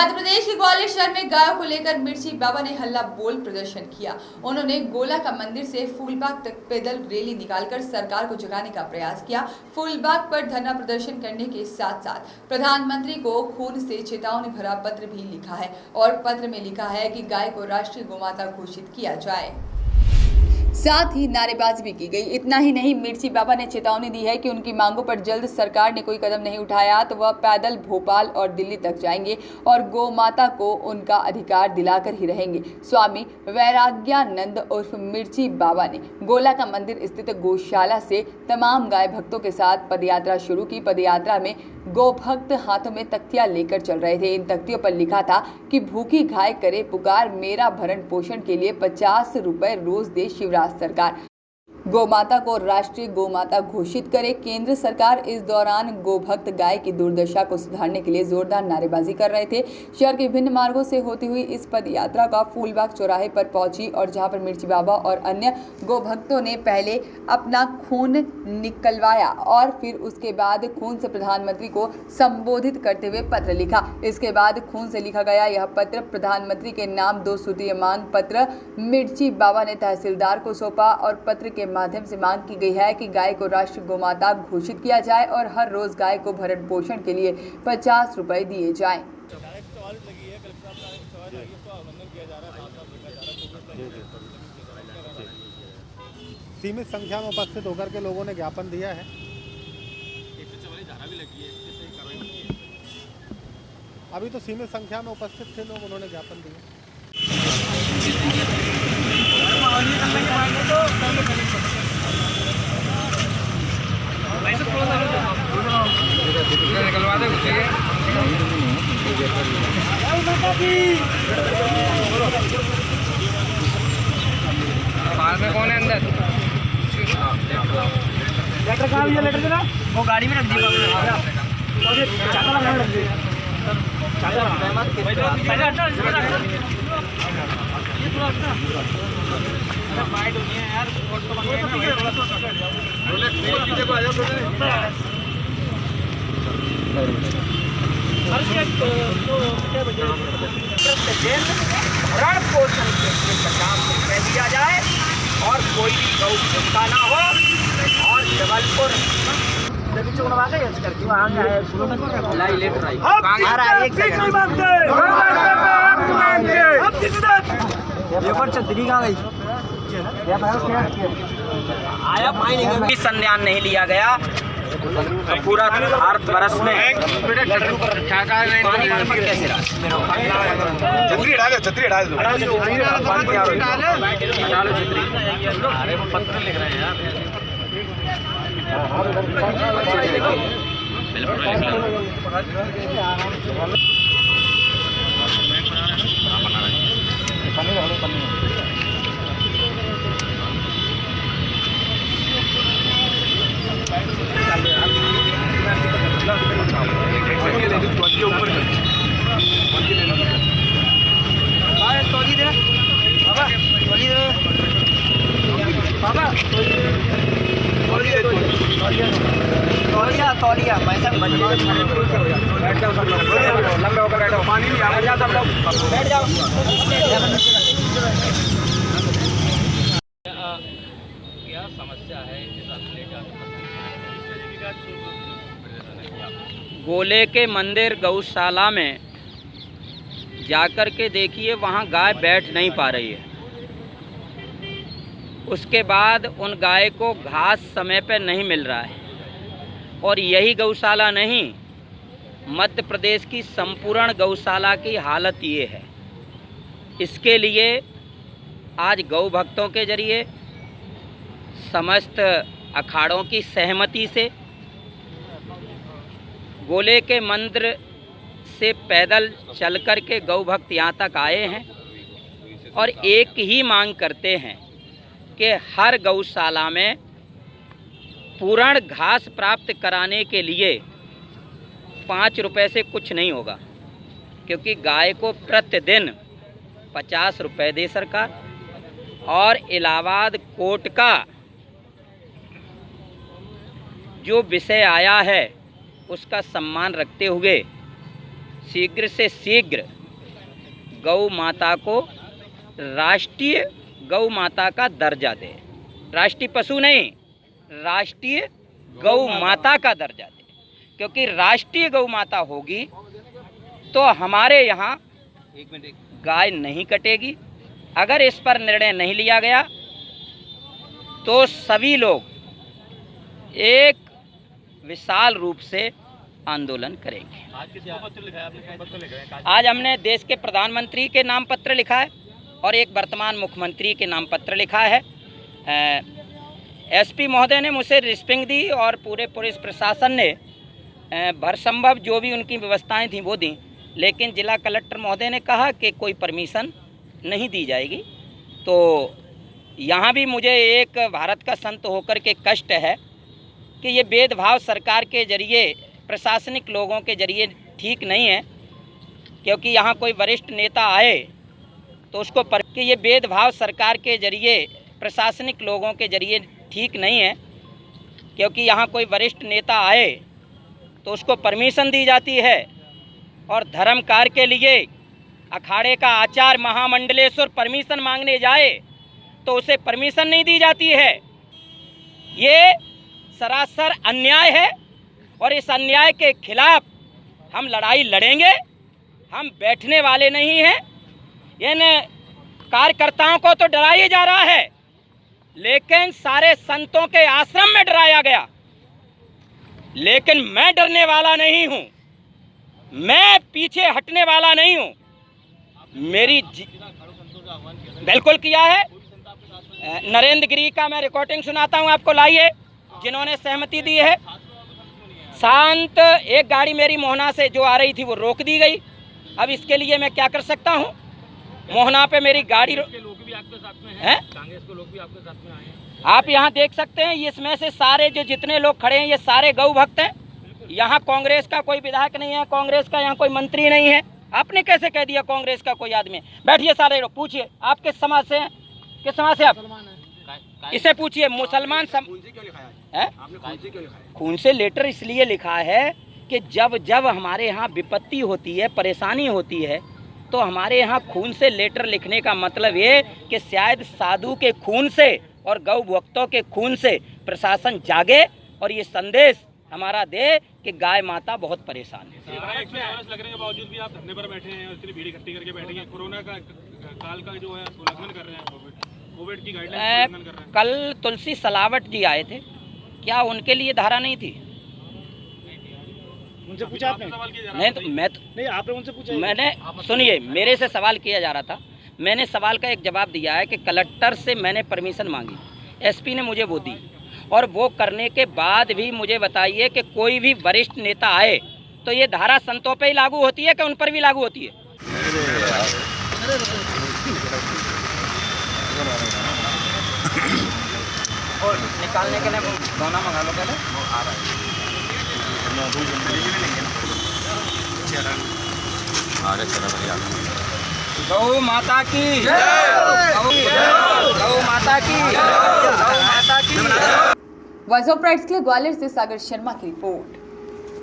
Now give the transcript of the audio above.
मध्य प्रदेश के ग्वालियर शहर में गायों को लेकर मिर्ची बाबा ने हल्ला बोल प्रदर्शन किया। उन्होंने गोला का मंदिर से फूलबाग तक पैदल रैली निकालकर सरकार को जगाने का प्रयास किया। फूलबाग पर धरना प्रदर्शन करने के साथ साथ प्रधानमंत्री को खून से चेतावनी भरा पत्र भी लिखा है और पत्र में लिखा है कि गाय को राष्ट्रीय गोमाता घोषित किया जाए। साथ ही नारेबाजी भी की गई। इतना ही नहीं, मिर्ची बाबा ने चेतावनी दी है कि उनकी मांगों पर जल्द सरकार ने कोई कदम नहीं उठाया तो वह पैदल भोपाल और दिल्ली तक जाएंगे और गौ माता को उनका अधिकार दिलाकर ही रहेंगे। स्वामी वैराग्यानंद उर्फ मिर्ची बाबा ने गोला का मंदिर स्थित गौशाला से तमाम गाय भक्तों के साथ पदयात्रा शुरू की। पदयात्रा में गौ भक्त हाथों में तख्तियां लेकर चल रहे थे। इन तख्तियों पर लिखा था कि भूखी गाय करे पुकार, मेरा भरण पोषण के लिए 50 रुपए रोज दे शिवराज सरकार, गोमाता को राष्ट्रीय गोमाता घोषित करे। केंद्र सरकार इस दौरान गोभक्त गाय की दुर्दशा को सुधारने के लिए जोरदार नारेबाजी कर रहे थे। शहर के विभिन्न मार्गों से होती हुई इस पदयात्रा का फूलबाग चौराहे पर पहुंची और जहां पर मिर्ची बाबा और अन्य गोभक्तों ने पहले अपना खून निकलवाया और फिर उसके बाद खून से प्रधानमंत्री को संबोधित करते हुए पत्र लिखा। इसके बाद खून से लिखा गया यह पत्र प्रधानमंत्री के नाम 2 सूत्रीय मांग पत्र मिर्ची बाबा ने तहसीलदार को सौंपा और पत्र के माध्यम से मांग की गई है कि गाय को राष्ट्रीय गोमाता घोषित किया जाए और हर रोज गाय को भरण पोषण के लिए 50 रुपए दिए जाएं। सीमित संख्या में उपस्थित होकर के लोगों ने ज्ञापन दिया है। अभी तो सीमित संख्या में उपस्थित थे लोग, उन्होंने ज्ञापन दिया। बाहर में कौन है अंदर? लेटर कहाँ है? लेटर देना वो गाड़ी में रख दी। भरण पोषण के लिए 50 रुपए दिया जाए और कोई भी गौ भूखा ना हो। और जबलपुर संज्ञान नहीं लिया गया तो पूरा भारतवर्ष में छतरी डाल पत्र लिख रहे हैं यार। तौलिया पैसा बैठ जाओ, सब लोग लंबे होकर बैठो, पानी नहीं आ जाओ, सब लोग बैठ जाओ। क्या समस्या है? गोले के मंदिर गौशाला में जाकर के देखिए, वहाँ गाय बैठ नहीं पा रही है। उसके बाद उन गाय को घास समय पर नहीं मिल रहा है। और यही गौशाला नहीं, मध्य प्रदेश की संपूर्ण गौशाला की हालत ये है। इसके लिए आज गौ भक्तों के जरिए समस्त अखाड़ों की सहमति से गोले के मंदिर से पैदल चल कर के गौ भक्त यहाँ तक आए हैं और एक ही मांग करते हैं कि हर गौशाला में पूर्ण घास प्राप्त कराने के लिए 5 रुपए से कुछ नहीं होगा, क्योंकि गाय को प्रतिदिन 50 रुपए दे सरकार। और इलाहाबाद कोर्ट का जो विषय आया है उसका सम्मान रखते हुए शीघ्र से शीघ्र गौ माता को राष्ट्रीय गौ माता का दर्जा दे। राष्ट्रीय पशु नहीं, राष्ट्रीय गौ माता का दर्जा दे, क्योंकि राष्ट्रीय गौ माता होगी तो हमारे यहाँ गाय नहीं कटेगी। अगर इस पर निर्णय नहीं लिया गया तो सभी लोग एक विशाल रूप से आंदोलन करेंगे। आज हमने देश के प्रधानमंत्री के नाम पत्र लिखा है और एक वर्तमान मुख्यमंत्री के नाम पत्र लिखा है। एसपी महोदय ने मुझे रिस्पिंग दी और पूरे पुलिस प्रशासन ने भरसंभव जो भी उनकी व्यवस्थाएं थी वो दी, लेकिन जिला कलेक्टर महोदय ने कहा कि कोई परमिशन नहीं दी जाएगी। तो यहाँ भी मुझे एक भारत का संत होकर के कष्ट है कि ये भेदभाव सरकार के जरिए, प्रशासनिक लोगों के जरिए ठीक नहीं है, क्योंकि यहाँ कोई वरिष्ठ नेता आए तो उसको कि ये भेदभाव सरकार के जरिए, प्रशासनिक लोगों के जरिए ठीक नहीं है, क्योंकि यहाँ कोई वरिष्ठ नेता आए तो उसको परमिशन दी जाती है और धर्म कार्य के लिए अखाड़े का आचार्य महामंडलेश्वर परमिशन मांगने जाए तो उसे परमिशन नहीं दी जाती है। ये सरासर अन्याय है और इस अन्याय के खिलाफ हम लड़ाई लड़ेंगे। हम बैठने वाले नहीं हैं। इन कार्यकर्ताओं को तो डराया जा रहा है, लेकिन सारे संतों के आश्रम में डराया गया। लेकिन मैं डरने वाला नहीं हूँ, मैं पीछे हटने वाला नहीं हूँ। मेरी बिल्कुल किया है। नरेंद्र गिरी का मैं रिकॉर्डिंग सुनाता हूँ आपको, लाइए, जिन्होंने सहमति दी है। शांत एक गाड़ी मेरी मोहना से जो आ रही थी वो रोक दी गई। अब इसके लिए मैं क्या कर सकता हूँ? मोहना पे मेरी गाड़ी लोग भी आपके साथ में हैं, कांग्रेस के लोग भी आपके साथ में आए हैं। आप यहाँ देख सकते हैं, इसमें से सारे जो जितने लोग खड़े हैं ये सारे गौ भक्त हैं। यहाँ कांग्रेस का कोई विधायक नहीं है, कांग्रेस का यहाँ कोई मंत्री नहीं है। आपने कैसे कह दिया कांग्रेस का कोई आदमी? बैठिए सारे लोग, पूछिए आप किस समाज से हैं, किस समाज से आप? इसे पूछिए मुसलमान खून से लेटर इसलिए लिखा है कि जब जब हमारे यहाँ विपत्ति होती है, परेशानी होती है, तो हमारे यहाँ खून से लेटर लिखने का मतलब ये कि शायद साधु के खून से और गौ भक्तों के खून से प्रशासन जागे और ये संदेश हमारा दे कि गाय माता बहुत परेशान है। लगने के बावजूद भी आप धरने पर बैठे हैं और इतनी भीड़ इकट्ठी करके बैठे हैं। कोरोना का काल का जो है उल्लंघन कर रहे हैं, कोविड की गाइडलाइन उल्लंघन कर रहे हैं। कल तुलसी सलावट जी आए थे, क्या उनके लिए धारा नहीं थी? उनसे पूछा आपने? नहीं तो मैं तो नहीं, आपने उनसे पूछा? मैंने, सुनिए, मेरे से सवाल किया जा रहा था, मैंने सवाल का एक जवाब दिया है कि कलेक्टर से मैंने परमिशन मांगी, एसपी ने मुझे वो दी, और वो करने के बाद भी मुझे बताइए कि कोई भी वरिष्ठ नेता आए तो ये धारा संतों पे ही लागू होती है कि उन पर भी लागू होती है? और निकालने के लिए दोना मंगा लो पहले, वो आ रहा है। गौ माता की, गौ माता की, गौ माता की। वॉइस ऑफ राइट्स के लिए ग्वालियर से सागर शर्मा की रिपोर्ट।